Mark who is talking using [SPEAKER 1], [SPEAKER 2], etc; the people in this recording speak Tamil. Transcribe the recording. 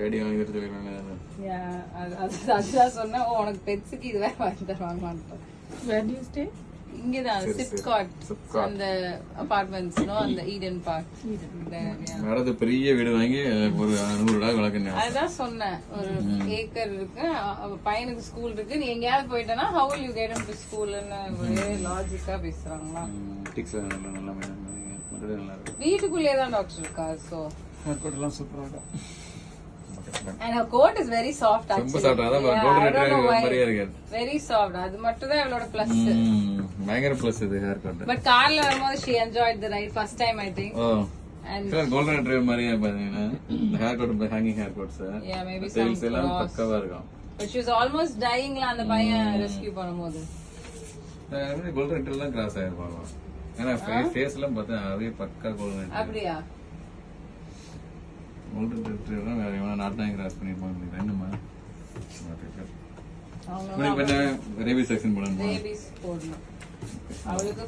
[SPEAKER 1] ரேடி வாங்கிட்டு சொல்லிருக்காங்க.
[SPEAKER 2] அதுதான் சொன்னேன். உனக்கு பெட்ஸுக்கு இது வேற வாங்கி தருவாங்க. இங்கதான் சிப்காட் அந்த அபார்ட்மெண்ட்ஸ் அந்த ஈடன் பார்க்.
[SPEAKER 1] மேடத்து பெரிய வீடு வாங்கி ஒரு 100 டாக் வளர்க்கணும்.
[SPEAKER 2] அதுதான் சொன்னேன். ஒரு ஏக்கர் இருக்கு, பையனுக்கு ஸ்கூல் இருக்கு. நீ எங்கேயாவது போயிட்டனா how will you get him to school ன்னு ஒரே லாஜிக்கா பேசுறாங்களா. வீட்டுக்குள்ளே தான் டாக்டர் இருக்கா. சோ
[SPEAKER 1] கோட்டெல்லாம் சூப்பரா இருக்கும்.
[SPEAKER 2] And her coat is very soft actually.
[SPEAKER 1] ரொம்ப சாஃப்ட்டா தான் கோல்டன் ரெட்ரீவர் மாதிரியே இருக்கு.
[SPEAKER 2] Very soft. அது மட்டும் தான் இவளோட பிளஸ்.
[SPEAKER 1] பயங்கர பிளஸ் இது ஹேர் கட்.
[SPEAKER 2] பட் கார்ல வரும்போது she enjoyed the ride first time I think.
[SPEAKER 1] And golden retriever மாதிரியே பாத்தீங்கன்னா hair cut hanging hair cuts.
[SPEAKER 2] Yeah, maybe some
[SPEAKER 1] எல்லாம் பக்காவா இருக்கும்.
[SPEAKER 2] But she was almost dying la அந்த பையன் ரெஸ்கியூ பண்ணும்போது.
[SPEAKER 1] கோல்டன் ரெட்ரீவர் தான் கிராஸ் ஆயிருப்பாங்க. ஏன்னா ஃபேஸ் எல்லாம் பார்த்தா அதே பக்கா கோல்டன் ரெட்ரீவர்.
[SPEAKER 2] அப்படியே
[SPEAKER 1] கோல்டன் ரெட்ரீவர் வேற எவனா நாட்டாங்க கிராஸ் பண்ணிருப்பாங்க. ரெண்டுமா ரேபிஸ் செக்ஷன் போடணும்.
[SPEAKER 2] ரேபிஸ் போடணும் அவளுக்கு.